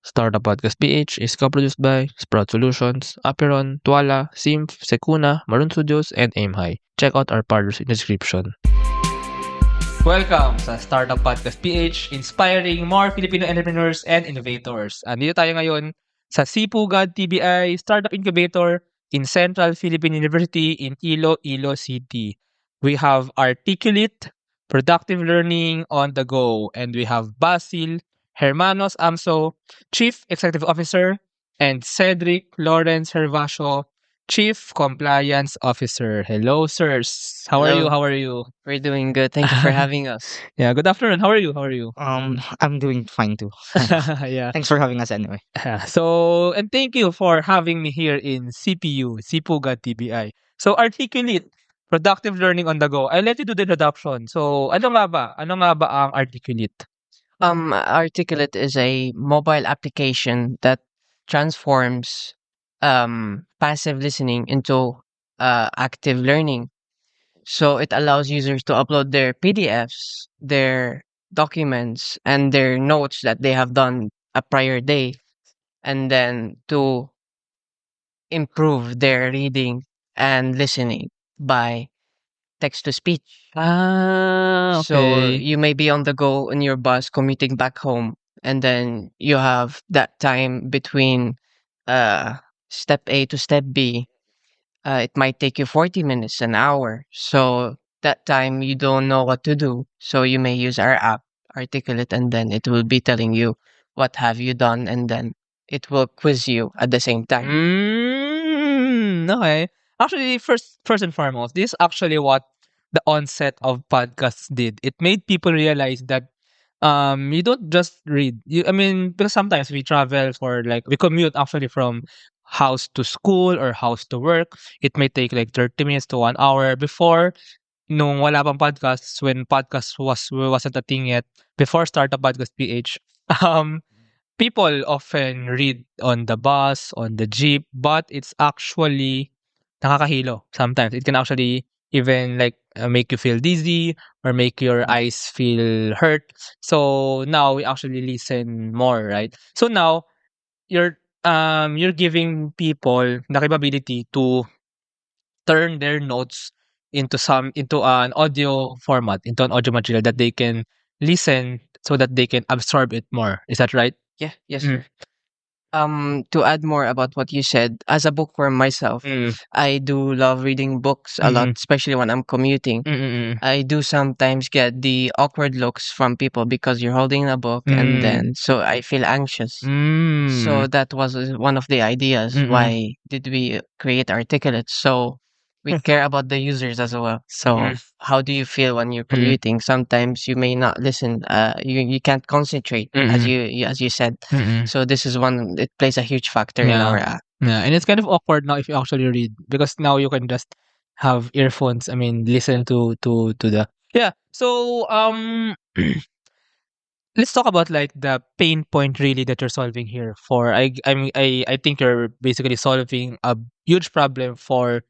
Startup Podcast PH is co-produced by Sprout Solutions, APEIRON, TWALA, SYMPH, SECUNA, MAROON Studios, and AIMHI. Check out our partners in the description. Welcome sa Startup Podcast PH, inspiring more Filipino entrepreneurs and innovators. Andito tayo ngayon sa CPUGAD TBI Startup Incubator in Central Philippine University in Iloilo City. We have ArticuLit, Productive Learning on the Go, and we have Basil, Jermanos Amso, Chief Executive Officer, and Cedrick Lawrence Gervacio, Chief Compliance Officer. Hello, sirs. How are you? Hello. How are you? We're doing good. Thank you for having us. Yeah, good afternoon. How are you? How are you? I'm doing fine too. Yeah. Thanks for having us anyway. So, and thank you for having me here in CPUGAD TBI. So, Articulate, Productive Learning on the Go. I'll let you do the introduction. So, ano nga ba? Ano nga ba ang Articulate? ArticuLit is a mobile application that transforms passive listening into active learning. So it allows users to upload their PDFs, their documents, and their notes that they have done a prior day, and then to improve their reading and listening by text to speech. So Okay. you may be on the go in your bus commuting back home, and then you have that time between step A to step B. It might take you 40 minutes, an hour. So that time you don't know what to do. So you may use our app, Articulate, and then it will be telling you what have you done, and then it will quiz you at the same time. Okay. Actually, first and foremost, this is actually what the onset of podcasts did. It made people realize that you don't just read. Because sometimes we travel for we commute actually from house to school or house to work. It may take like 30 minutes to 1 hour before nung wala pang podcasts, when podcast wasn't a thing yet, before Startup Podcast PH. Um People often read on the bus, on the jeep, but it's actually nakakahilo sometimes. It can actually even make you feel dizzy or make your eyes feel hurt. So now we actually listen more, right? So now you're giving people the capability to turn their notes into an audio format, into an audio material that they can listen so that they can absorb it more. Is that right? Yeah, yes, sir. To add more about what you said, as a bookworm myself, I do love reading books a lot, especially when I'm commuting. I do sometimes get the awkward looks from people because you're holding a book, and then so I feel anxious. So that was one of the ideas. Why did we create Articulate? So we care about the users as well. So how do you feel when you're commuting? Sometimes you may not listen. You can't concentrate as you said. So this is one. It plays a huge factor in our app. Yeah, and it's kind of awkward now if you actually read, because now you can just have earphones. Listen to the yeah. So let's talk about the pain point really that you're solving here. I think you're basically solving a huge problem for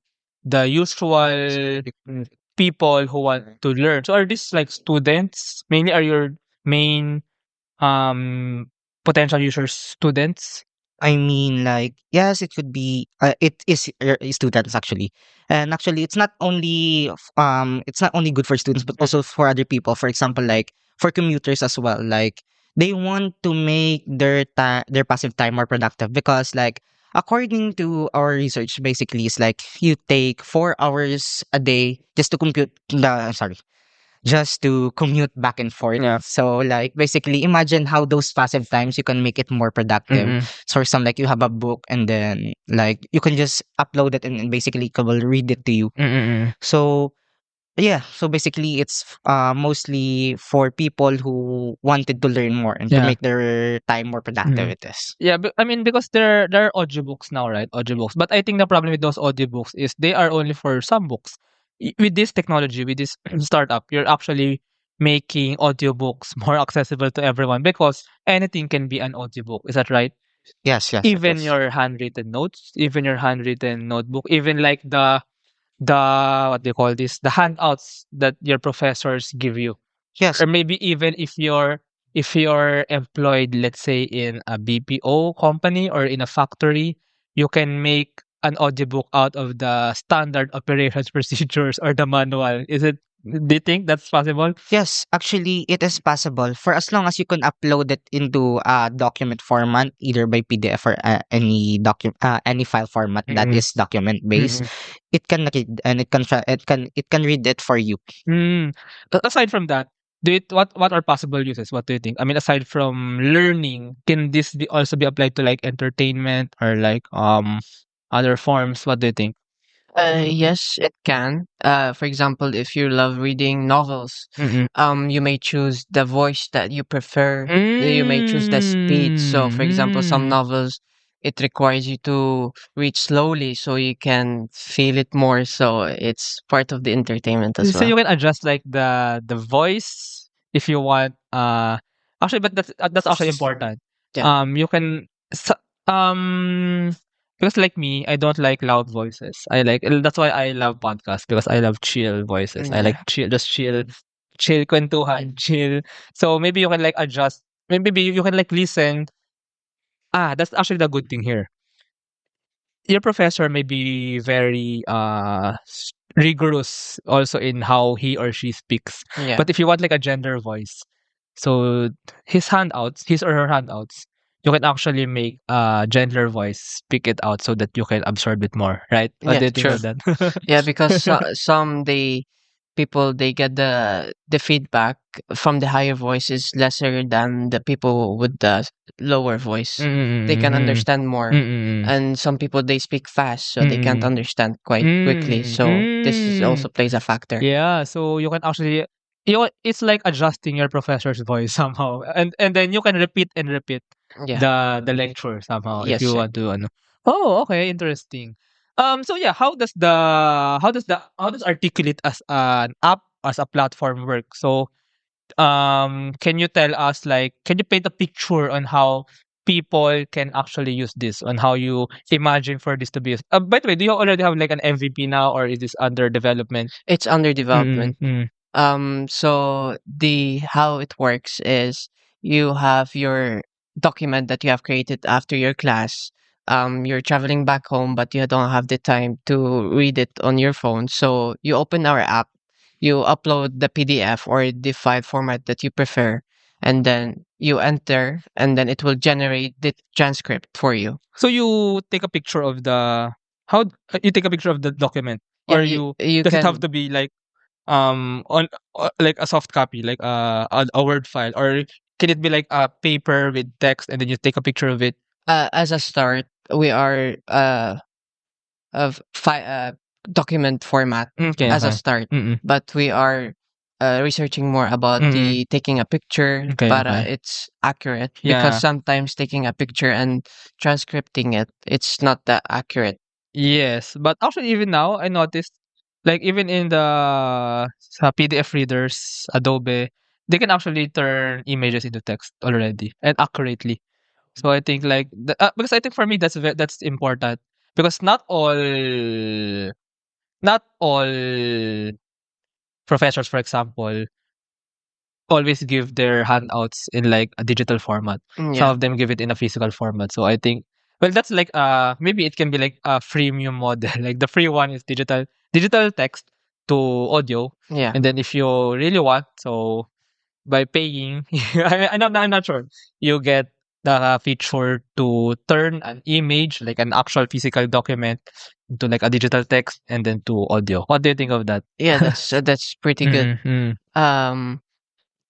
the usual people who want to learn. So are these students mainly? Are your main potential users students? Yes, it could be. It is students actually, and actually, it's not only good for students, but also for other people. For example, like for commuters as well. Like they want to make their passive time more productive, because according to our research, basically, it's like you take 4 hours a day just to compute the sorry just to commute back and forth. Yeah. So basically imagine how those passive times you can make it more productive. So for some, you have a book, and then you can just upload it, and basically it will read it to you. So yeah, so basically it's mostly for people who wanted to learn more and to Yeah. make their time more productive with this. Yeah, but because there are audiobooks now, right? Audiobooks. But I think the problem with those audiobooks is they are only for some books. With this technology, with this startup, you're actually making audiobooks more accessible to everyone, because anything can be an audiobook. Is that right? Yes, yes. Even yes. your handwritten notes, even your handwritten notebook, even the what do you call this? The handouts that your professors give you. Yes. Or maybe even if if you're employed, let's say in a BPO company or in a factory, you can make an audiobook out of the standard operations procedures or the manual. Do you think that's possible? Yes, actually, it is possible for as long as you can upload it into a document format, either by PDF or any file format that Mm-mm. is document based. Mm-mm. It can read and it can read it for you. Mm. Aside from that, what are possible uses? What do you think? I mean, aside from learning, can this be also be applied to like entertainment or like other forms? What do you think? Yes, it can. For example, if you love reading novels, Mm-mm. you may choose the voice that you prefer. You may choose the speed. So, for example, some Mm. novels, it requires you to read slowly so you can feel it more. So it's part of the entertainment as So well. you can adjust like the voice if you want. Actually, but that's actually important. Yeah. You can because like me, I don't like loud voices. That's why I love podcasts because I love chill voices. I like Yeah. chill kwentuhan, chill. So maybe you can like adjust. Maybe you can like listen. That's actually the good thing here. Your professor may be very rigorous also in how he or she speaks. Yeah. But if you want like a gender voice, so his or her handouts, you can actually make a gentler voice, speak it out so that you can absorb it more, right? What Yeah, do you think true. of that? Yeah, because some people they get the feedback from the higher voice is lesser than the people with the lower voice. They can Mm-mm-mm-mm. understand more, Mm-mm-mm. and some people they speak fast, so they can't Mm-mm. understand quite quickly. Mm, So this is mm. also plays a factor. Yeah, so you can actually it's like adjusting your professor's voice somehow. And then you can repeat and repeat Yeah. the lecture somehow if Yes, you sir. want to ano. Oh, okay, interesting. So yeah, how does Articulate as an app as a platform work? So can you tell us like can you paint a picture on how people can actually use this on how you imagine for this to be used? By the way, do you already have like an MVP now or is this under development? It's under Mm, development. mm, So the how it works is you have your document that you have created after your class. You're traveling back home, but you don't have the time to read it on your phone. So you open our app, you upload the PDF or the file format that you prefer, and then you enter, and then it will generate the transcript for you. So you take a picture of the how you take a picture of the document Yeah, or you you you does it have can. to be like on like a soft copy like a word file or can it be like a paper with text and then you take a picture of it? As a start, we are of document format Okay, as a okay. start, Mm. but we are researching more about Mm. the taking a picture Okay, para okay. it's accurate because Yeah. sometimes taking a picture and transcripting it it's not that accurate. Yes, but actually even now I noticed like even in the sa PDF readers, Adobe, they can actually turn images into text already and accurately. So I think like because I think for me that's important because not all professors, for example, always give their handouts in like a digital format. Some Yeah. of them give it in a physical format. So I think well that's like maybe it can be like a freemium model. Like the free one is digital text to audio. Yeah. And then if you really want, so by paying I'm not sure. You get the feature to turn an image, like an actual physical document, into like a digital text and then to audio. What do you think of that? Yeah, that's pretty good. Mm, mm, um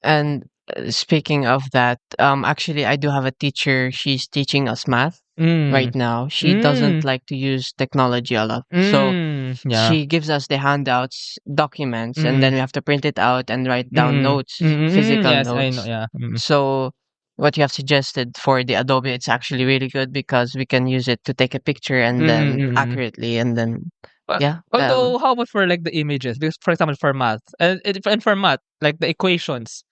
and speaking of that, actually I do have a teacher. She's teaching us math mm, right now. She doesn't mm, like to use technology a lot, so yeah. she gives us the handouts documents, and Mm, then we have to print it out and write down mm, notes, physical yes, I know, notes. yeah. Mm, So what you have suggested for the Adobe, it's actually really good because we can use it to take a picture and mm, then mm. accurately, and then But yeah. although, how about for like the images? Because for example, for math, and for math, like the equations,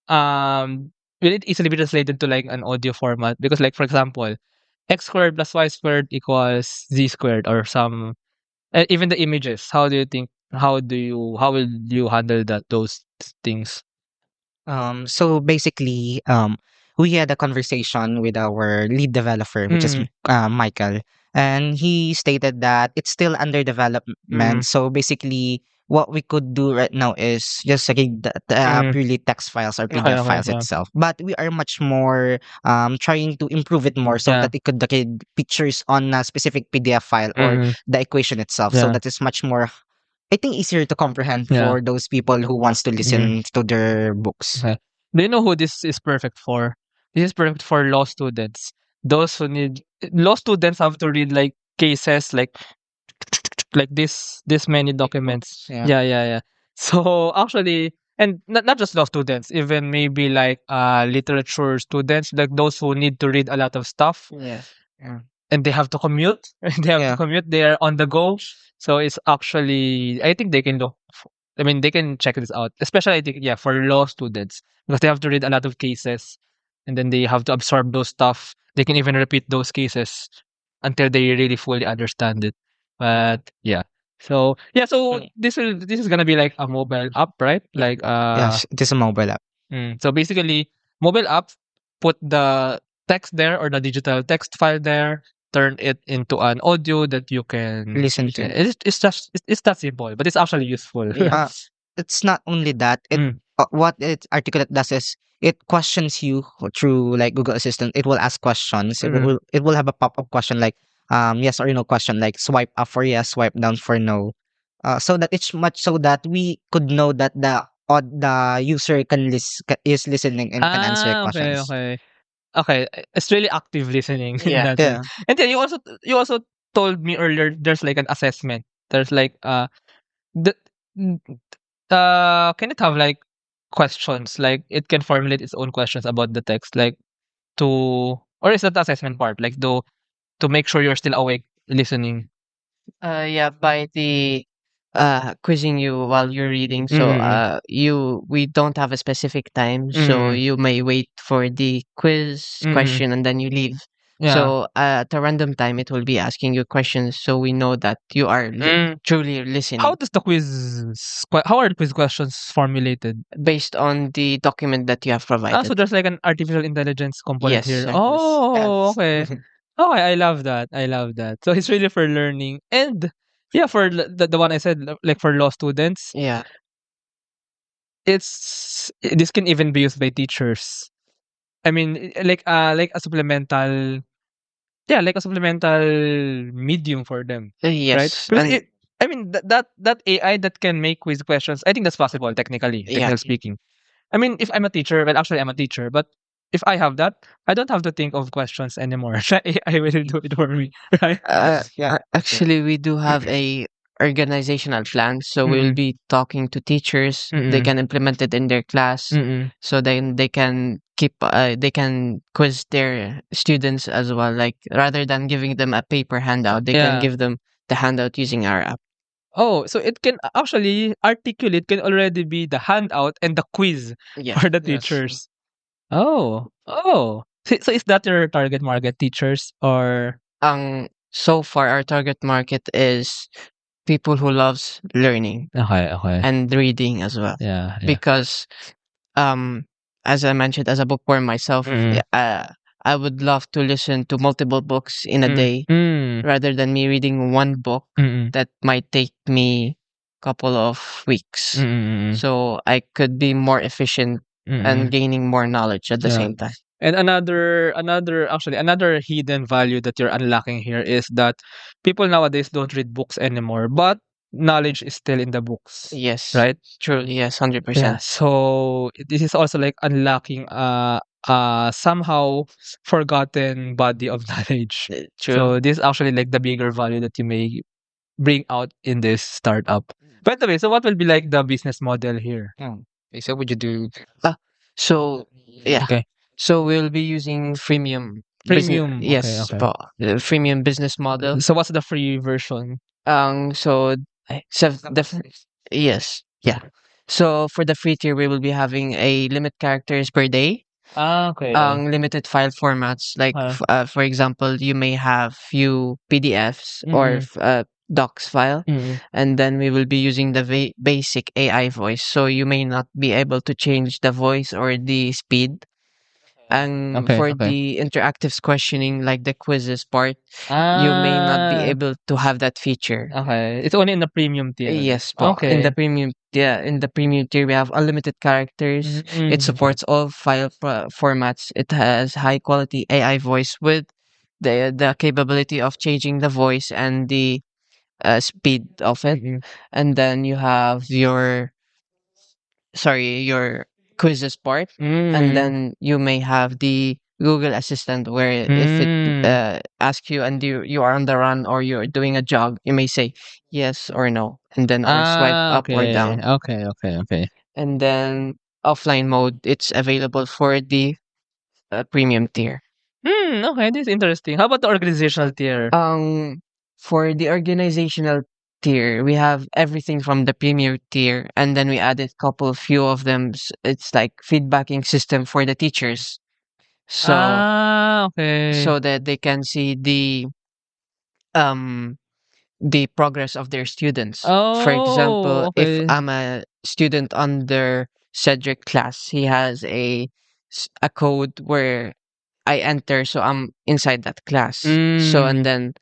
will it easily be translated to like an audio format? Because like for example, x squared plus y squared equals z squared or some even the images. How do you think? How will you handle those things? So basically, we had a conversation with our lead developer, which is Mm. Michael, and he stated that it's still under development. Mm. So basically, what we could do right now is just read the Mm. purely text files or Okay, PDF okay, files yeah. itself. But we are much more trying to improve it more so Yeah. that it could read pictures on a specific PDF file or Mhm. the equation itself. So Yeah. that is much more, I think, easier to comprehend Yeah. for those people who wants to Mhm. listen to their books. Okay. Do you know who this is perfect for? This is perfect for law students. Those who need law students have to read like cases like this many documents. Yeah. Yeah, yeah, yeah. So actually, and not just law students, even maybe like literature students, like those who need to read a lot of stuff Yeah. Yeah. and they have to commute. They have to Yeah. commute. They are on the go. So it's actually, I think they can look. I mean, they can check this out, especially I think, yeah, for law students because they have to read a lot of cases, and then they have to absorb those stuff. They can even repeat those cases until they really fully understand it. But yeah, so yeah, so this is gonna be like a mobile app, right? Like Yes, it is a mobile app. So basically, mobile app, put the text there or the digital text file there, turn it into an audio that you can Listen to. it's that simple, but it's actually useful. Uh, it's not only that. Mm. What it Articulate does is it questions you through like Google Assistant. It will ask questions. Mhm. It will have a pop up question like yes or no question, like swipe up for yes, swipe down for no. So that it's much so that we could know that the user is listening and can answer Okay, questions. okay. Okay, it's really active listening in Yeah. that way. Yeah. And then you also told me earlier there's like an assessment. There's like the mm, can it have like questions like it can formulate its own questions about the text like to or is that the assessment part like to make sure you're still awake listening. Yeah, by the quizzing you while you're reading. So Mm-mm. we don't have a specific time, so Mm-mm. you may wait for the quiz Mm-mm. question and then you leave. Yeah. So at a random time, it will be asking you questions, so we know that you are Mm. truly How listening does the how are the quiz questions formulated? based on the document that you have So provided. there's like an artificial intelligence component Yes, here. sir. Oh, Yes. okay. Okay, I love that. I love that. So it's really for learning and yeah, for the one I said like for law students, Yeah. this can even be used by teachers. I mean, like a supplemental, yeah, like a supplemental medium for them, right? Yes, Because and I mean, that AI that can make quiz questions, I think that's possible yeah. technically speaking. I mean, if I'm a teacher, well, actually, I'm a teacher, but if I have that, I don't have to think of questions anymore. AI will do it for me, right? Yeah. Actually, we do have a organizational plan, so we will Mm-mm. be talking to teachers. They Mm-mm. can implement it in their class, Mm-mm. so then they can quiz their students as well. Like rather than giving them a paper handout, they can Yeah. give them the handout using our app. Oh, so it can actually articulate can already be the handout and the quiz Yeah. for the Yes. teachers. Oh, oh. So is that your target market, teachers or? So far our target market is people who loves learning Okay, okay. and reading as well. Yeah, yeah. Because um as I mentioned, as a bookworm myself, Mm. I would love to listen to multiple books in a Mm. day Mm. rather than me reading one book Mm. that might take me couple of weeks. Mm. So I could be more efficient and Mm. gaining more knowledge at the Yeah. same time. And another hidden value that you're unlocking here is that people nowadays don't read books anymore, but knowledge is still in the books, Yes, right? truly, yes, Yeah. 100%. So this is also like unlocking somehow forgotten body of knowledge. True. So this is actually like the bigger value that you may bring out in this startup. By the way, so what will be like the business model here? Oh. Okay, so would you do? Ah, so yeah, Okay. so we'll be using freemium business. Premium. Okay, Yes, okay. freemium business model. So what's the free version? So yes, yeah. So for the free tier, we will be having a limit characters per day. Okay. Limited file formats. Like Uh, for example, you may have few PDFs or mm-mm. docs file, and then we will be using the basic AI voice. So you may not be able to change the voice or the speed. And for the interactive questioning, like the quizzes part, you may not be able to have that feature. Okay. It's only in the premium tier. Yes, po. In the premium, in the premium tier, we have unlimited characters. It supports all file formats. It has high quality AI voice with the capability of changing the voice and the speed of it. And then you have your quizzes part, and then you may have the Google Assistant where if it asks you and you are on the run or you're doing a jog, you may say yes or no, and then or swipe up or down. Okay. And then offline mode, it's available for the premium tier. Okay, this is interesting. How about the organizational tier? For the organizational tier, we have everything from the premier tier, and then we added few of them. It's like feedbacking system for the teachers. So okay. so that they can see the progress of their students. For example, if I'm a student under Cedrick class, he has a code where I enter, so I'm inside that class. So and then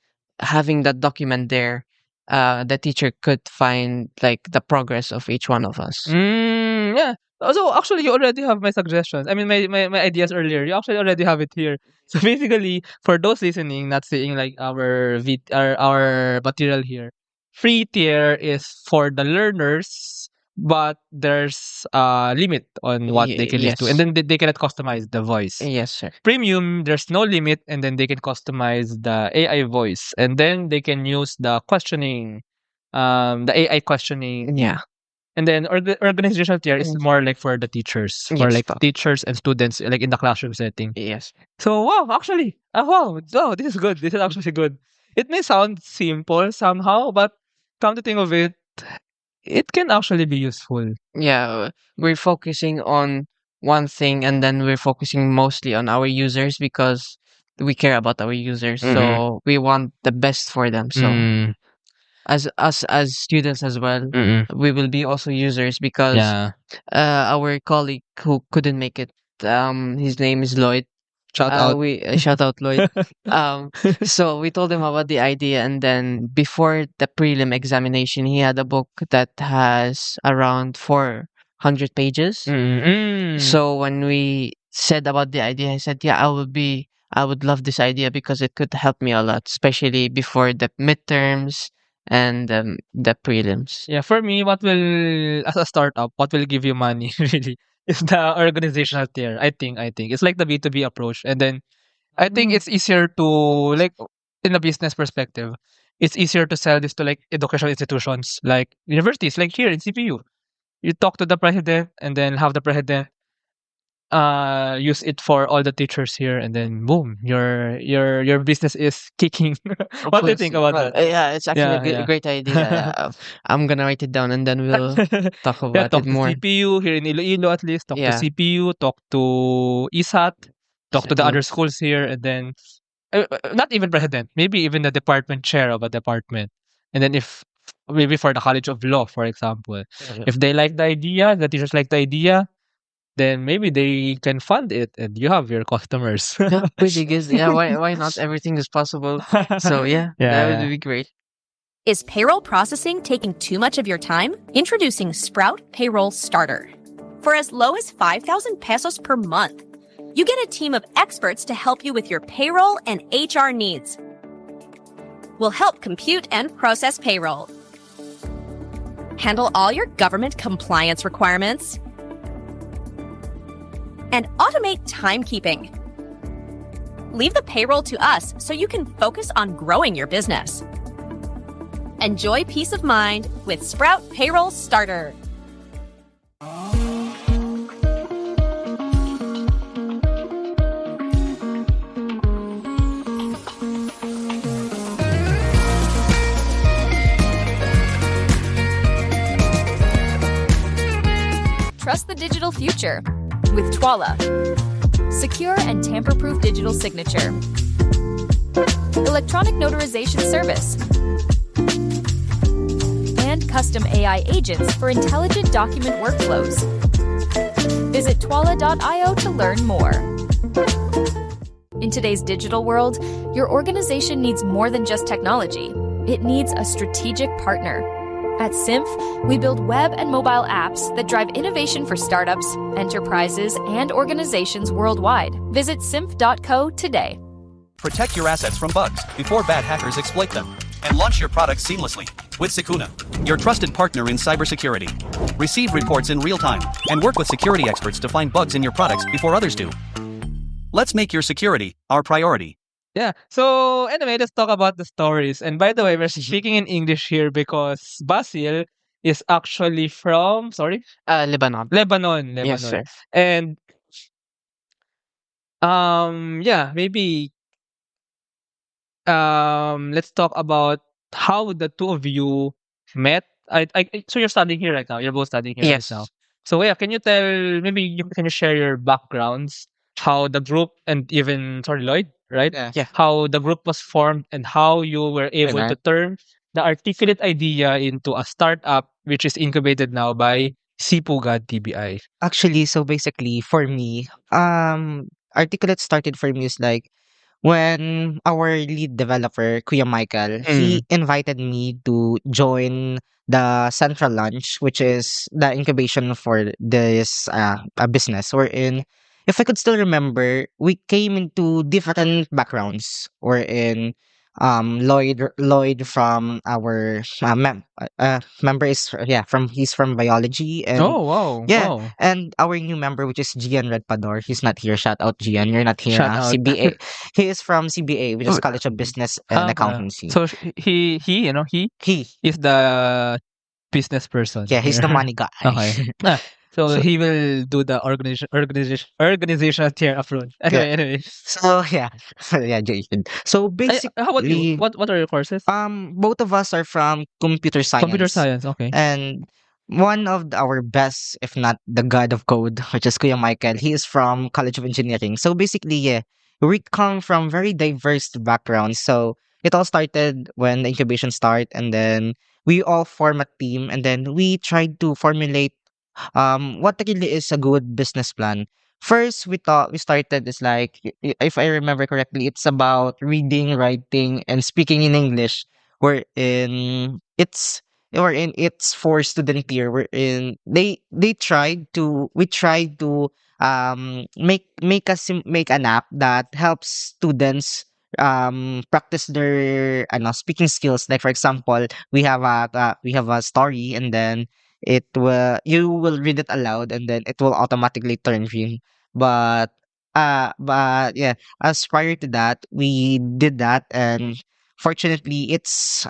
having that document there, the teacher could find like the progress of each one of us. Yeah. So actually, you already have my suggestions. I mean, my ideas earlier. You actually already have it here. So basically, for those listening, not seeing like our material here, free tier is for the learners, but there's a limit on what they can listen to, and then they cannot customize the voice. Yes, sir. Premium, there's no limit, and then they can customize the AI voice, and then they can use the questioning, the AI questioning. Yeah. And then organizational tier is more like for the teachers, for like teachers and students, like in the classroom setting. Yes. So wow, actually, this is good. This is actually good. It may sound simple somehow, but come to think of it, it can actually be useful. Yeah, we're focusing on one thing, and then we're focusing mostly on our users because we care about our users. So we want the best for them. So as us as students as well, we will be also users because our colleague who couldn't make it, his name is Lloyd. Shout out. Shout out Lloyd. So we told him about the idea, and then before the prelim examination, he had a book that has around 400 pages. So when we said about the idea, I said, "Yeah, I would love this idea because it could help me a lot, especially before the midterms and the prelims." Yeah, for me, what will, as a startup, what will give you money really is the organizational tier. I think it's like the B2B approach, and then I think it's easier to, like, in a business perspective, it's easier to sell this to like educational institutions like universities, like here in CPU. You talk to the president, and then have the president use it for all the teachers here, and then boom, your business is kicking. What do you think about that? Yeah, it's actually a great idea. I'm gonna write it down, and then we'll talk about talk it more. to CPU here in Iloilo, at least talk to CPU, talk to ISAT, talk to the other schools here, and then not even president, maybe even the department chair of a department, and then if maybe for the College of Law, for example, if they like the idea, the teachers like the idea, then maybe they can fund it, and you have your customers. Pretty good. Yeah, why not? Everything is possible. So that would be great. Is payroll processing taking too much of your time? Introducing Sprout Payroll Starter. For as low as 5,000 pesos per month, you get a team of experts to help you with your payroll and HR needs. We'll help compute and process payroll, handle all your government compliance requirements, and automate timekeeping. Leave the payroll to us so you can focus on growing your business. Enjoy peace of mind with Sprout Payroll Starter. Trust the digital future with TWALA. Secure and tamper-proof digital signature. Electronic notarization service. custom AI agents for intelligent document workflows. Visit TWALA.io to learn more. In today's digital world, your organization needs more than just technology. It needs a strategic partner. At SYMPH, we build web and mobile apps that drive innovation for startups, enterprises, and organizations worldwide. Visit symph.co today. Protect your assets from bugs before bad hackers exploit them. And launch your products seamlessly with SECUNA, your trusted partner in cybersecurity. Receive reports in real time and work with security experts to find bugs in your products before others do. Let's make your security our priority. Yeah. So anyway, let's talk about the stories. And by the way, we're speaking in English here because Basil is actually from Lebanon. Lebanon. Yes, sir. And yeah, maybe let's talk about how the two of you met. So you're studying here right now. You're both studying here Yes. right now. So yeah, can you tell can you share your backgrounds, how the group and even Lloyd, right? Yeah. How the group was formed and how you were able man. to turn the ArticuLit idea into a startup which is incubated now by CPUGAD TBI. Actually, so basically for me, Articulate started for me is like when our lead developer, Kuya Michael, he invited me to join the Central Lunch, which is the incubation for this a business. Wherein, if I could still remember, we came into different backgrounds. Wherein, Lloyd from our member is from he's from biology, and Oh wow. yeah, Wow. and our new member, which is Gian Redpador, he's not here. Shout out, Gian. You're not here. Shout out. CBA. He is from CBA, which is Oh, College of Business and Accountancy. So he He, is the business person. yeah, he's the money guy. Okay. So So- he will do the organizational tier upload. Anyway. So yeah, yeah, Jason. So How about you? basically, What are your courses? both of us are from computer science. Computer science. Okay. And one of our best, if not the god of code, which is Kuya Michael, he is from College of Engineering. So basically, yeah, we come from very diverse backgrounds. So it all started when the incubation started, and then we all form a team, and then we tried to formulate what really is a good business plan. First, we started is like if I remember correctly, it's about reading, writing, and speaking in English. Wherein it's for student tier. Wherein they tried to we tried to make an app that helps students practice their speaking skills. Like for example, we have a story, and then you will read it aloud, and then it will automatically turn green. But yeah, as prior to that, we did that, and fortunately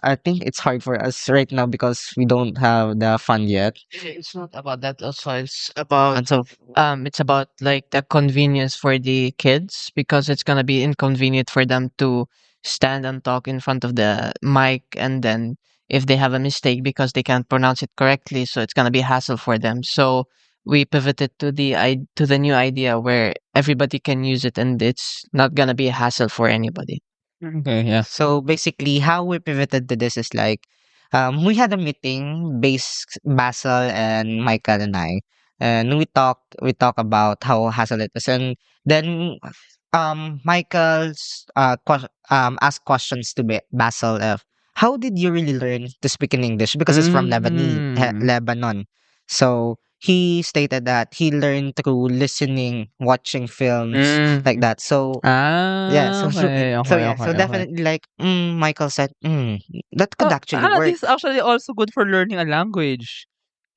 I think it's hard for us right now because we don't have the fund yet. It's not about that also. It's about like the convenience for the kids, because it's gonna be inconvenient for them to stand and talk in front of the mic, and then if they have a mistake because they can't pronounce it correctly, so it's gonna be a hassle for them. So we pivoted to the new idea where everybody can use it, and it's not gonna be a hassle for anybody. Okay. Yeah. So basically, how we pivoted to this is like, we had a meeting, Basil and Michael and I, and we talked about how hassle it is, and then Michael's asked questions to Basil of how did you really learn to speak in English because it's from Lebanon. So he stated that he learned through listening, watching films like that. So yeah, so definitely like Michael said, that could actually work. This is actually also good for learning a language.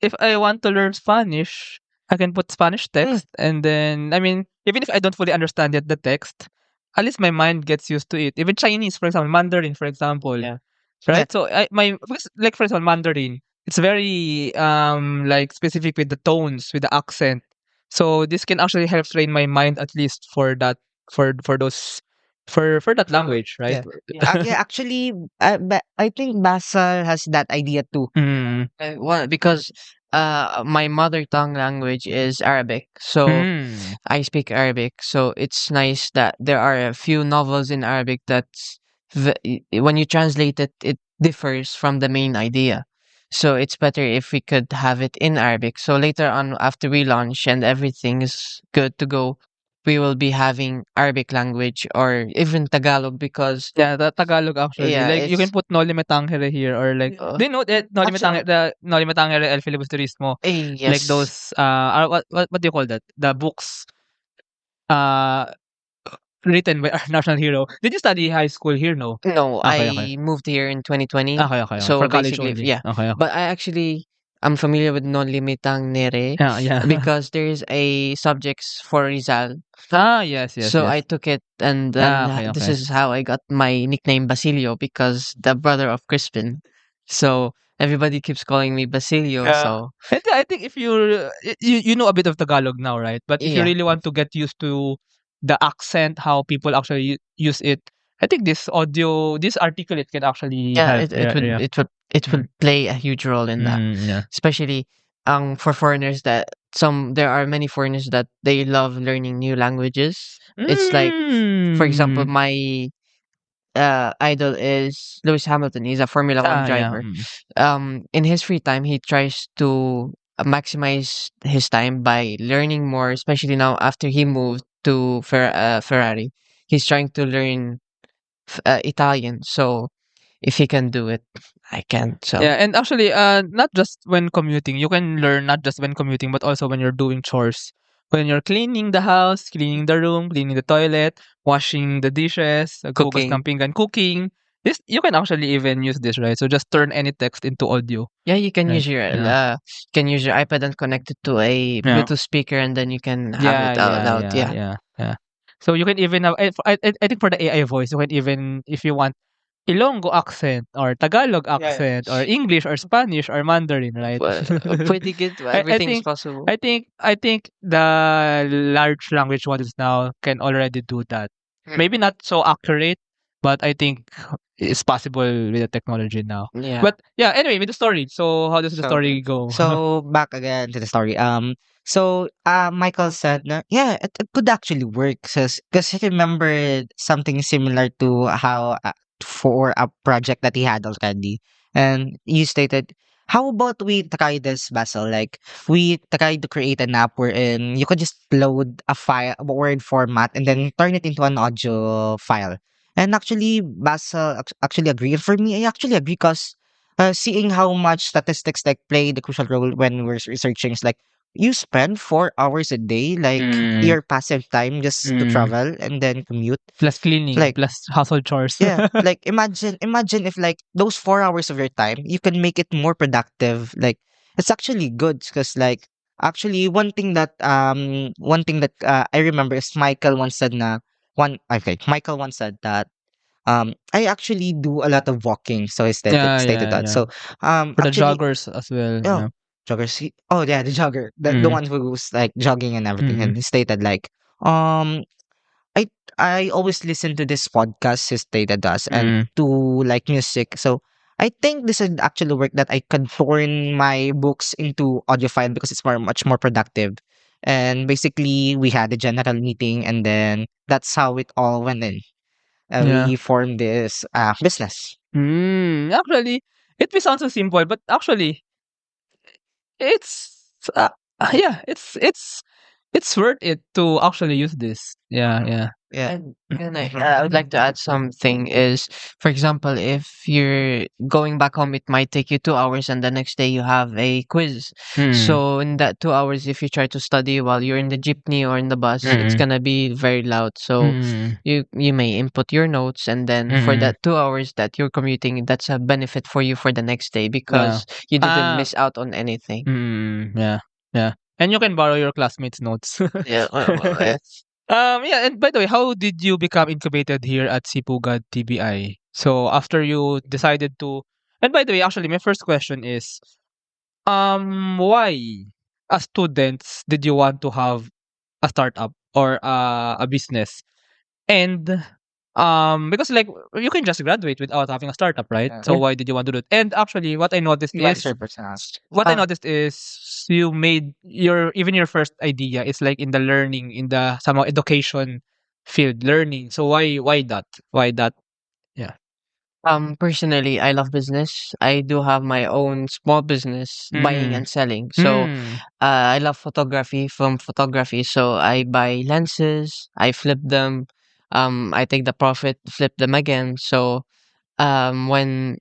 If I want to learn Spanish, I can put Spanish text, and then even if I don't fully understand yet the text, at least my mind gets used to it. Even Chinese, for example, Mandarin, for example, Yeah. right? So like for example, Mandarin, it's very like specific with the tones, with the accent. So this can actually help train my mind at least for that for those for that language, right? Yeah, actually, I think Basil has that idea too. Well, because my mother tongue language is Arabic, so I speak Arabic. So it's nice that there are a few novels in Arabic that when you translate it, it differs from the main idea. So it's better if we could have it in Arabic. So later on, after we launch and everything is good to go, we will be having Arabic language or even Tagalog because Yeah, the Tagalog actually. yeah, Like you can it's put Noli Me Tangere here or like uh, do you know that Noli Me actually Tangere the Noli Me Tangere El Filibusterismo? Like yes. those what do you call that? The books uh written by our national hero. Did you study high school here? No. No, Okay, okay. I moved here in 2020. Okay. So For college basically, only. yeah. Okay. But I actually I'm familiar with non limitang nere Yeah. because there's a subjects for Rizal. Yes. So I took it, and then this Okay. is how I got my nickname Basilio because the brother of Crispin. So everybody keeps calling me Basilio. Yeah. So And I think if you know a bit of Tagalog now, right? But if you yeah, really want to get used to the accent, how people actually use it, I think this articulate can actually yeah, help. Yeah. it Mm. would play a huge role in that, Yeah. especially for foreigners that there are many foreigners that they love learning new languages. It's like, for example, Mm. my idol is Lewis Hamilton. He's a Formula One Yeah. driver. In his free time, he tries to maximize his time by learning more, especially now after he moved to Ferrari. He's trying to learn Italian. So if he can do it, I can't. So Yeah, and actually, not just when commuting. You can learn not just when commuting, but also when you're doing chores. When you're cleaning the house, cleaning the room, cleaning the toilet, washing the dishes, naghuhugas ng cooking. pinggan, cooking. This you can actually even use this, right? So just turn any text into audio, Yeah, right? Yeah. you can use your iPad and connect it to a Yeah. Bluetooth speaker, and then you can have it out loud. Yeah. Yeah. So you can even have. I think for the AI voice, you can even if you want Ilonggo accent or Tagalog accent or English or Spanish or Mandarin, right? Well, pretty good. I, I Everything is think possible. I think the large language models now can already do that. Mm. Maybe not so accurate, but I think it's possible with the technology now. Yeah. But yeah, anyway, with the story. So how does the So story go? so back again to the story. Michael said na, yeah, it could actually work because he remembered something similar to how for a project that he had already. And you stated, how about we try this, Basil? Like we try to create an app wherein you could just load a file, a Word format, and then turn it into an audio file. And actually, Basil actually agreed. And for me, I actually agree because seeing how much statistics like play the crucial role when we're researching is like you spend 4 hours a day, like Mm, your passive time just to mm. travel and then commute. Plus cleaning, Like, plus household chores. yeah, like imagine if like those 4 hours of your time you can make it more productive. Like it's actually good because like actually one thing that I remember is Michael once said na Michael once said that I actually do a lot of walking, so I stated that. Yeah. So For the actually, joggers as well. oh, Yeah. joggers. Oh yeah, the jogger, the Mm, one who's like jogging and everything, mm, and he stated like, um, I I always listen to this podcast. He stated us and mm. to like music. So I think this would actually work that I could turn my books into audio file because it's much more productive. And basically, we had a general meeting, and then that's how it all went in. Yeah. We formed this business. Actually, it may sound so simple, but actually, it's yeah, it's worth it to actually use this. Yeah. Yeah. And I would like to add something is, for example, if you're going back home, it might take you 2 hours, and the next day you have a quiz. Mm, So in that 2 hours, if you try to study while you're in the jeepney or in the bus, it's mm, gonna be very loud. So mm, you may input your notes, and then for mm. that 2 hours that you're commuting, that's a benefit for you for the next day Yeah. because you didn't Ah, miss out on anything. yeah. And you can borrow your classmates' notes. Yeah, Yeah, and by the way, how did you become incubated here at CPUGAD TBI? So after you decided to, and by the way, actually, my first question is, why, as students, did you want to have a startup or a business? And because like you can just graduate without having a startup, right? Yeah. So why did you want to do it? And actually, what I noticed is you made your first idea is like in the learning, in the somehow education field learning. So why that? Why that? Yeah. Personally, I love business. I do have my own small business, buying Mm. and selling. So, Mm. I love photography. So I buy lenses, I flip them, I take the profit, flip them again. So, when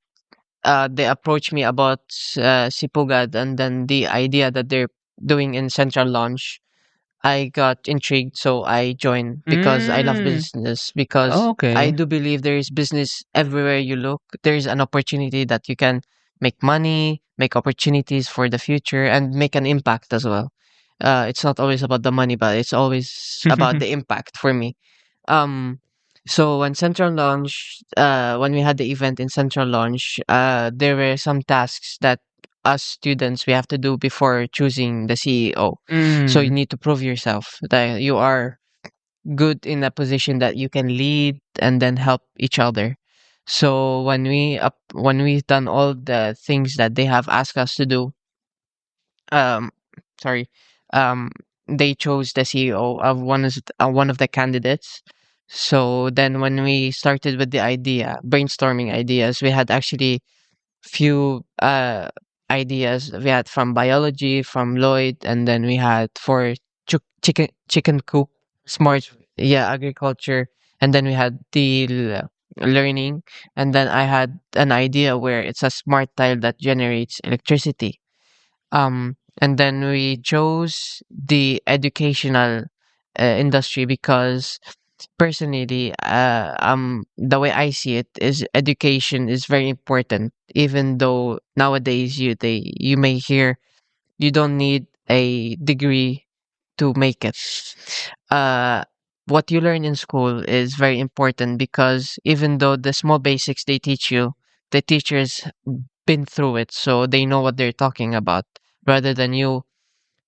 they approached me about Sipugad and then the idea that they're doing in Central Launch, I got intrigued, so I joined because I love Mm. business. Because I Okay. do believe there is business everywhere you look. There is an opportunity that you can make money, make opportunities for the future, and make an impact as well. It's not always about the money, but it's always about the impact for me. Um, so when we had the event in Central Launch, there were some tasks that us students we have to do before choosing the CEO. So you Mm. need to prove yourself that you are good in a position that you can lead and then help each other. So when we've done all the things that they have asked us to do, um, sorry, um, they chose the CEO of one of the candidates. So then when we started with the idea, brainstorming ideas, we had actually few ideas. We had from biology, from Lloyd, and then we had for chicken coop, smart, yeah, agriculture, and then we had the learning, and then I had an idea where it's a smart tile that generates electricity. And then we chose the educational industry because personally, the way I see it is education is very important. Even though nowadays you may hear you don't need a degree to make it. Uh, what you learn in school is very important because even though the small basics they teach you, the teachers been through it, so they know what they're talking about. Rather than you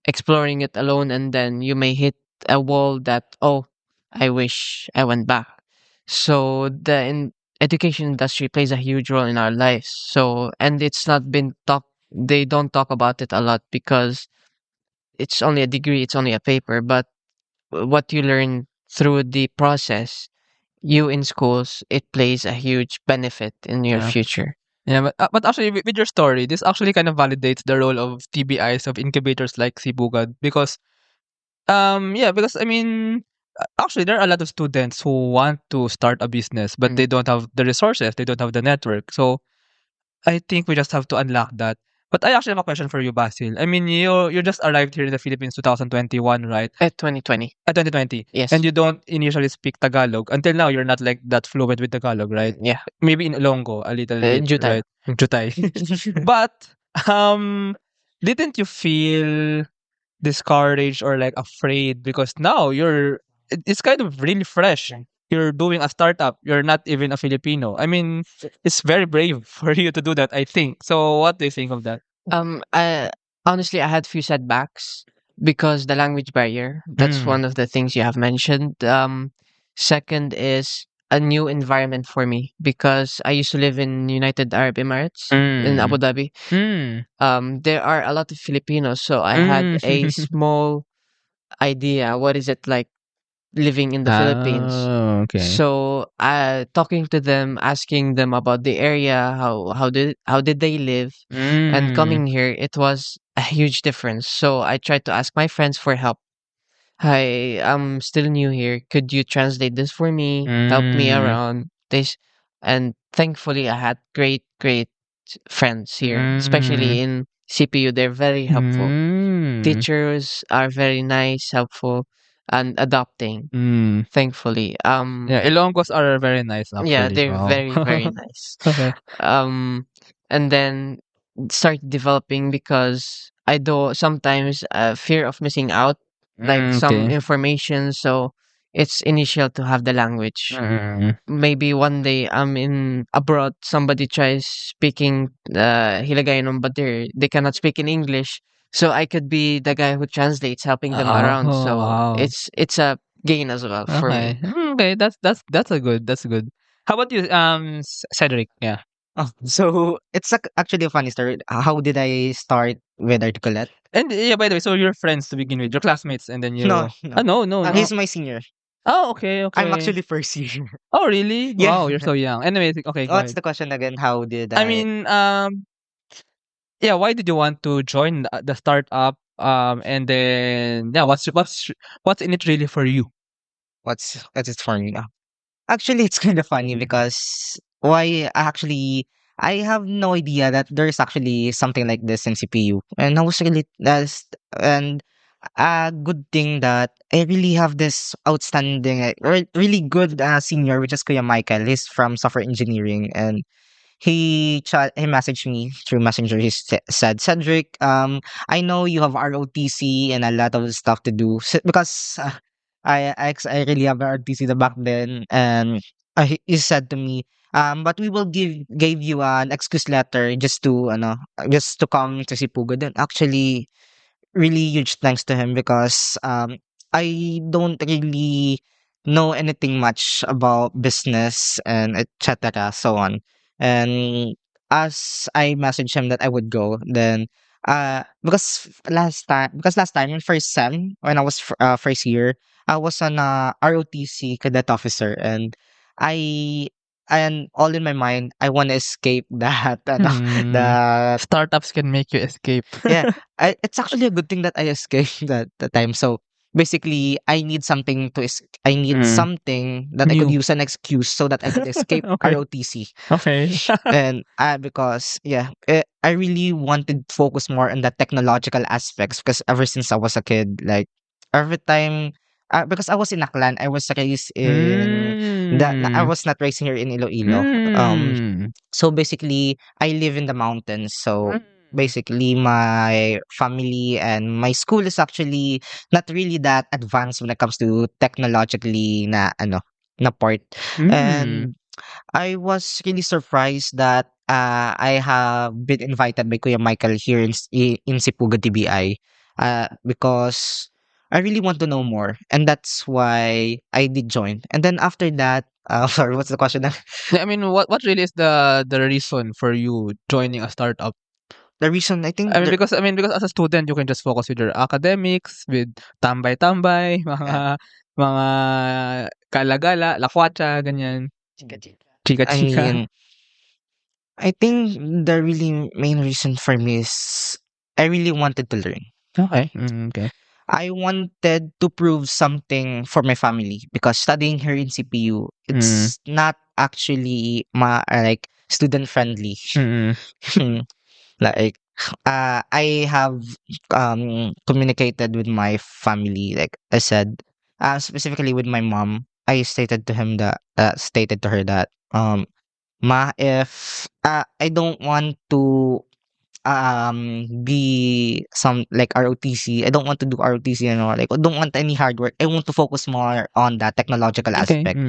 exploring it alone and then you may hit a wall that, oh, I wish I went back. So education industry plays a huge role in our lives. So, and it's not been talk they don't talk about it a lot because it's only a degree, it's only a paper, but what you learn through the process, you in schools, it plays a huge benefit in your Yeah. future. Yeah, but actually with your story, this actually kind of validates the role of TBIs of incubators like CPUGAD because yeah, because I mean actually there are a lot of students who want to start a business but Mm. they don't have the resources, they don't have the network. So I think we just have to unlock that. But I actually have a question for you, Basil. I mean, you just arrived here in the Philippines 2021, right? At 2020. 2020. And Yes. you don't initially speak Tagalog. Until now, you're not like that fluent with Tagalog, right? Yeah. Maybe in Ilonggo a little bit, Jutay. right? Jutay. But um, didn't you feel discouraged or like afraid because now it's kind of really fresh. You're doing a startup. You're not even a Filipino. I mean, it's very brave for you to do that, I think. So what do you think of that? I honestly I had few setbacks because the language barrier. That's Mm. one of the things you have mentioned. Second is a new environment for me because I used to live in United Arab Emirates in Mm. Abu Dhabi. Mm. There are a lot of Filipinos, so I had a Mm. small idea what is it like living in the Philippines. Oh, okay. So, talking to them, asking them about the area, how did they live, and Mm. coming here, it was a huge difference. So I tried to ask my friends for help. Hi, I'm still new here. Could you translate this for me? Help me Mm. around this, and thankfully, I had great friends here, Mm. especially in CPU. They're very helpful. Mm. Teachers are very nice, helpful, and adopting. Mm. Thankfully. Yeah, Ilonggos are very nice Yeah, actually. they're Wow. very nice. Okay. Um, and then start developing because I do sometimes fear of missing out, like some Okay. information. So it's initial to have the language. Mm. Maybe one day I'm in abroad, somebody tries speaking Hiligaynon, but they cannot speak in English. So I could be the guy who translates, helping them around. Oh, So wow. it's a gain as well for Okay. me. Okay, that's a good. That's good. How about you, Cedric? Yeah. Oh, so it's actually a funny story. How did I start with ArticuLit? And yeah, by the way, so you're friends to begin with, your classmates, and then No, you. no. Ah, no, no, Ah, no. He's my senior. Oh, okay, I'm okay. actually first year. Oh, really? Yeah. Wow, you're so young. Anyway, okay, go What's ahead. the question again? How did I I mean, yeah, why did you want to join the startup? And then yeah, what's in it really for you? what's it for me now? Actually, it's kind of funny because I have no idea that there's actually something like this in CPU, and I was really that's and a good thing that I really have this outstanding, really good senior, which is Kuya Michael. He's from software engineering, and he messaged me through Messenger. Said, Cedrick, I know you have ROTC and a lot of stuff to do because I really have ROTC back then, and he said to me, but we will gave you an excuse letter just to come to Sipuga. Then actually, really huge thanks to him because I don't really know anything much about business and etc. so on. And as I messaged him that I would go, then last time in first sem when I was first year, I was on a ROTC cadet officer, and I and all in my mind I want to escape that the Startups can make you escape. yeah, it's actually a good thing that I escaped that time. So basically, I need Mm. something that I could New. use an excuse so that I could escape Okay. ROTC. Okay. And because I really wanted to focus more on the technological aspects because ever since I was a kid, like every time. Because I was in Aklan, I was raised in I was not raised here in Iloilo. Mm. So basically, I live in the mountains. So basically, my family and my school is actually not really that advanced when it comes to technologically na part. Mm. And I was really surprised that I have been invited by Kuya Michael here in CPUGAD TBI because I really want to know more, and that's why I did join. And then after that, sorry, what's the question? Yeah, I mean, what really is the reason for you joining a startup? The reason I think I mean because as a student you can just focus with your academics, with tambay-tambay, mga gala-gala, lakwatsa, ganyan. I Chika-chika. mean, I think the really main reason for me is I really wanted to learn. Okay. Okay. I wanted to prove something for my family because studying here in CPU, it's not actually like student friendly. Mm. Like I have communicated with my family, like I said, specifically with my mom. I stated to her that ma, if I don't want to be some like ROTC. I don't want to do ROTC, like I don't want any hard work. I want to focus more on that technological Okay. aspect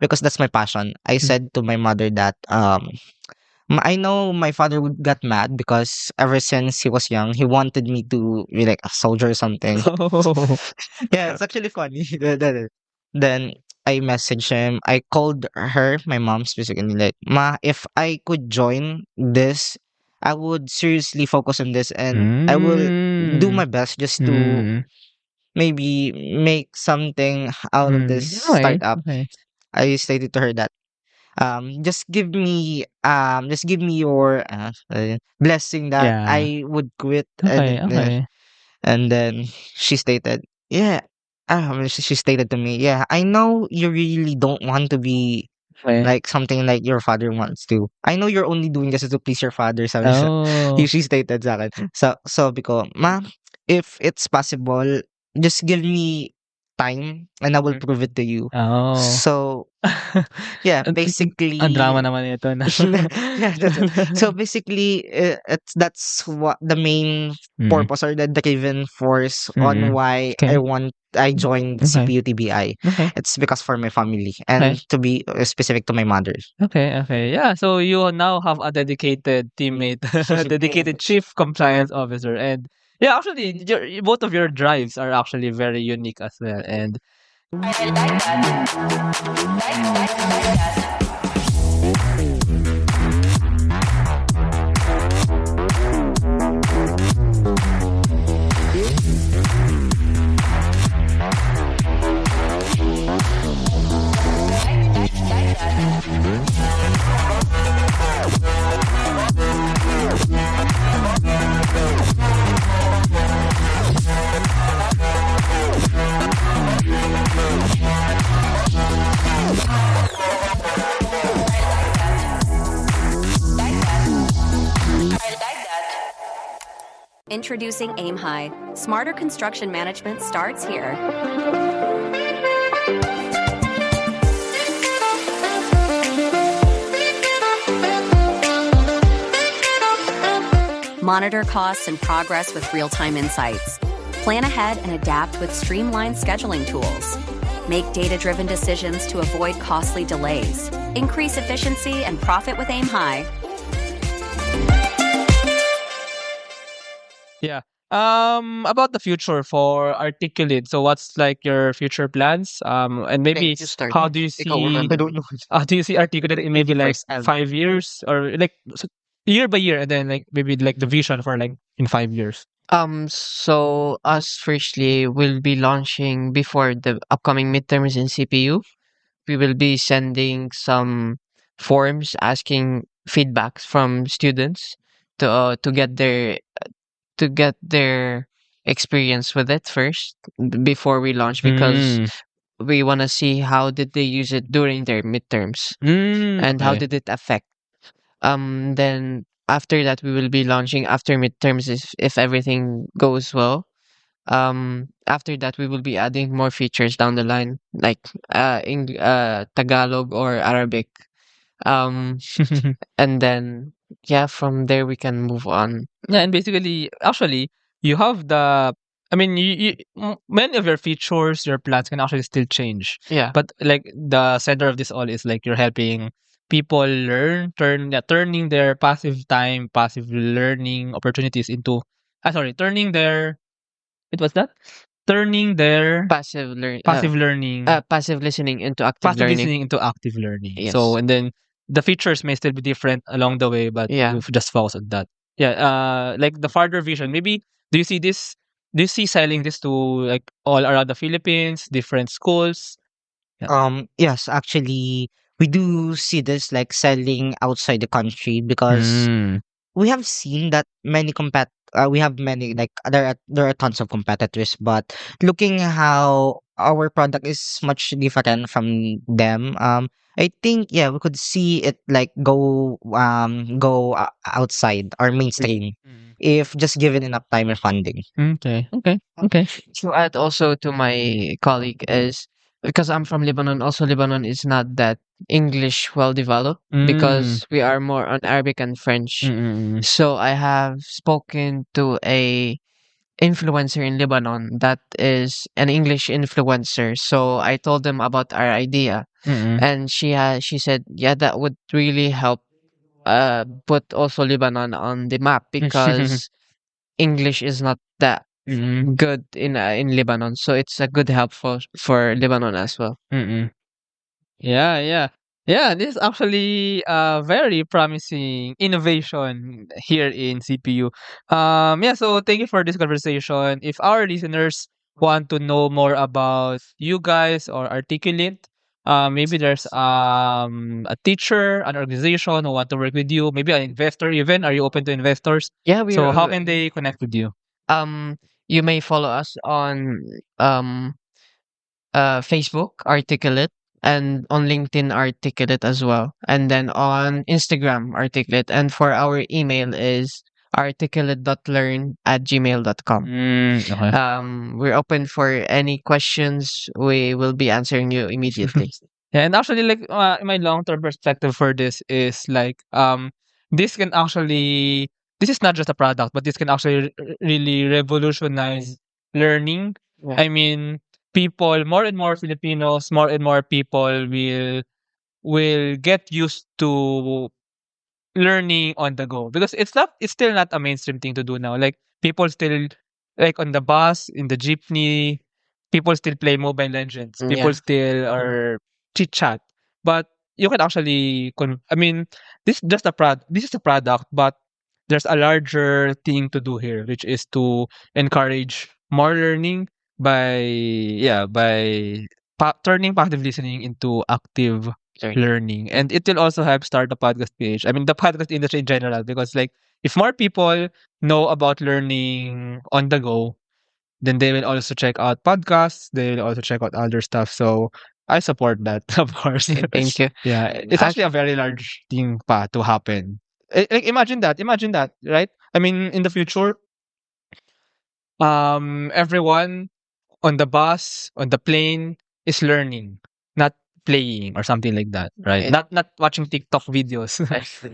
because that's my passion. I said to my mother that I know my father would got mad because ever since he was young, he wanted me to be like a soldier or something. Oh. Yeah, it's actually funny. Then I messaged him. I called her, my mom specifically, like, Ma, if I could join this, I would seriously focus on this and I will do my best just to maybe make something out of this Okay. startup. Okay. I stated to her that just give me your blessing that Yeah. I would quit. Okay. Okay. And then she stated, yeah, she stated to me, yeah, I know you really don't want to be Okay. like something like your father wants to. I know you're only doing this to please your father. Sabi siya. Oh. She stated sa akin. So because, ma, if it's possible, just give me time and I will prove it to you. Oh. So yeah, Ang basically, ang drama naman nito na. yeah, that's it. So basically, that's what the main purpose or the driven force on why Okay. I joined Okay. CPUTBI. Okay. It's because for my family and to be specific to my mother. Okay. Okay. Yeah. So you now have a dedicated teammate, dedicated chief compliance officer, and yeah, actually, both of your drives are actually very unique as well. And Introducing AIMHI. Smarter construction management starts here. Monitor costs and progress with real-time insights. Plan ahead and adapt with streamlined scheduling tools. Make data-driven decisions to avoid costly delays. Increase efficiency and profit with AIMHI. Yeah. About the future for ArticuLit. So what's like your future plans? And maybe Thank you, start. how do you Ikaw see una. I don't know. how do you see ArticuLit in maybe like First, 5 years or like year by year, and then like maybe like the vision for like in 5 years. So us firstly will be launching before the upcoming midterms in CPU. We will be sending some forms asking feedbacks from students to get their experience with it first before we launch, because we want to see how did they use it during their midterms and how Okay. did it affect. Then after that we will be launching after midterms if everything goes well. After that we will be adding more features down the line, like Tagalog or Arabic. Um, and then yeah, from there we can move on. Yeah, and basically, actually, you have the. I mean, many of your features, your plans can actually still change. Yeah. But like the center of this all is like you're helping people learn, turning their passive time, passive learning opportunities into. Sorry, turning their. It was that turning their passive learning, Passive listening into active passive learning. listening into active learning. Yes. So and then the features may still be different along the way, but Yeah. you've just focused on that. Yeah. Like the farther vision. Maybe do you see this? Do you see selling this to like all around the Philippines, different schools? Yes, actually, we do see this like selling outside the country because Mm. we have seen that we have many like there are tons of competitors, but looking how our product is much different from them, I think yeah we could see it like go outside our mainstream if just given enough time and funding. Okay. Okay. Okay. To add also to my colleague is because I'm from Lebanon. Also, Lebanon is not that English well developed because we are more on Arabic and French. Mm. So I have spoken to a influencer in Lebanon that is an English influencer. So I told them about our idea, and she said, yeah, that would really help put also Lebanon on the map because English is not that good in Lebanon. So it's a good help for Lebanon as well. Mm. Yeah, yeah. Yeah, this is actually a very promising innovation here in CPU. Yeah, so thank you for this conversation. If our listeners want to know more about you guys or ArticuLit, maybe there's a teacher, an organization who want to work with you, maybe an investor even. Are you open to investors? Yeah, So how can they connect with you? you may follow us on Facebook ArticuLit and on LinkedIn ArticuLit as well, and then on Instagram ArticuLit, and for our email is articulate.learn@gmail.com. Okay. We're open for any questions. We will be answering you immediately. Yeah, and actually, like my long-term perspective for this is like this can actually this is not just a product, but this can actually really revolutionize learning. Yeah. I mean, people, more and more Filipinos, more and more people will get used to learning on the go because it's still not a mainstream thing to do now. Like people still like on the bus, in the jeepney, people still play Mobile Legends. People Yeah. still are chit chat. But you can actually I mean, this is a product, but there's a larger thing to do here, which is to encourage more learning by turning passive listening into active learning. And it will also help start the podcast page. I mean, the podcast industry in general, because like if more people know about learning on the go, then they will also check out podcasts. They will also check out other stuff. So I support that, of course. Thank you. Yeah, it's actually a very large thing to happen. Like imagine that, right? I mean, in the future, everyone on the bus, on the plane is learning, not playing or something like that, right? Not watching TikTok videos.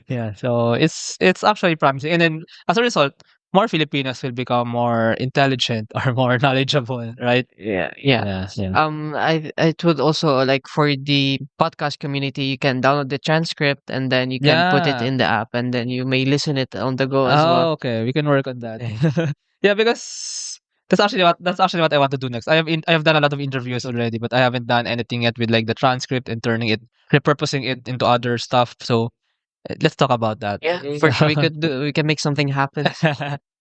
Yeah, so it's actually promising. And then as a result, more Filipinos will become more intelligent or more knowledgeable, right? Yeah. Yeah. It would also like for the podcast community, you can download the transcript and then you can put it Yeah. in the app, and then you may listen it on the go as well. Okay. We can work on that. Yeah, because that's actually what I want to do next. I have done a lot of interviews already, but I haven't done anything yet with like the transcript and turning it, repurposing it into other stuff. So let's talk about that. Yeah, for sure we can make something happen.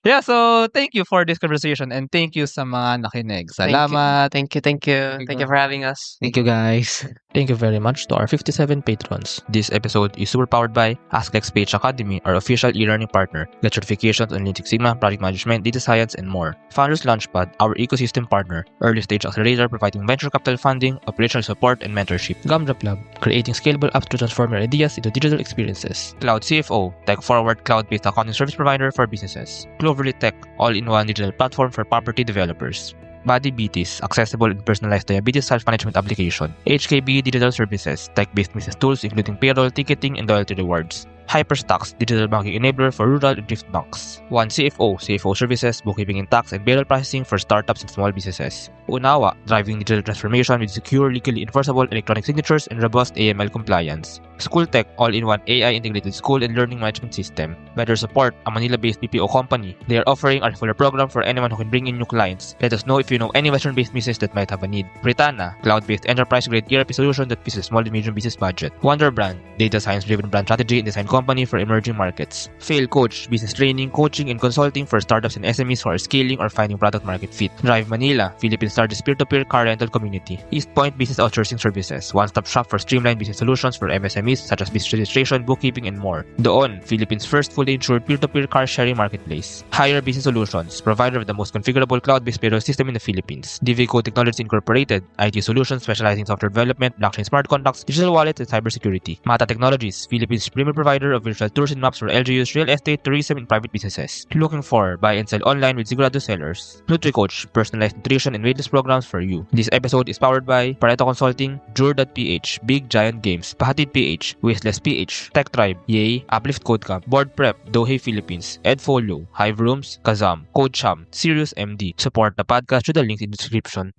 Yeah, so thank you for this conversation and thank you sa mga nakinig. Salamat. Thank you for having us. Thank you, guys. Thank you very much to our 57 patrons. This episode is super powered by SYMPH Academy, our official e-learning partner. Get certifications on Lean Six Sigma, project management, data science, and more. Founders Launchpad, our ecosystem partner. Early stage accelerator providing venture capital funding, operational support, and mentorship. Gumdrop Lab, creating scalable apps to transform your ideas into digital experiences. Cloud CFO, tech-forward cloud-based accounting service provider for businesses. Cloverly Tech, all-in-one digital platform for property developers. Body BTs, accessible and personalized diabetes self-management application. HKB Digital Services, tech-based business tools including payroll, ticketing, and loyalty rewards. Hyperstocks, digital banking enabler for rural and thrift banks. One CFO services, bookkeeping and tax and payroll processing for startups and small businesses. Unawa, driving digital transformation with secure, legally enforceable electronic signatures and robust AML compliance. School Tech, all-in-one AI integrated school and learning management system. Better Support, a Manila-based BPO company. They are offering a referral program for anyone who can bring in new clients. Let us know if you know any Western-based business that might have a need. Britanna, cloud-based enterprise-grade ERP solution that fits a small and medium business budget. Wonder Brand, data science-driven brand strategy and design company for emerging markets. Fail Coach, business training, coaching, and consulting for startups and SMEs who are scaling or finding product market fit. Drive Manila, Philippines' largest peer-to-peer car rental community. East Point Business Outsourcing Services, one-stop shop for streamlined business solutions for MSMEs such as business registration, bookkeeping, and more. Doon, Philippines' first fully insured peer-to-peer car sharing marketplace. Hire Business Solutions, provider of the most configurable cloud-based payroll system in the Philippines. DVCo Technologies Incorporated, IT solutions specializing in software development, blockchain smart contracts, digital wallets, and cybersecurity. Mata Technologies, Philippines' premier provider of virtual tours and maps for LGUs, real estate, tourism, and private businesses. Looking for buy and sell online with Sigurado sellers. NutriCoach, personalized nutrition and weight loss programs for you. This episode is powered by Pareto Consulting, Jure.ph, Big Giant Games, Pahatid PH, Wasteless PH, Tech Tribe, Yay, Uplift Code Camp, Board Prep, Dohe Philippines, Edfolio, Hive Rooms, Kazam, Code Sham, Sirius MD. Support the podcast through the links in the description.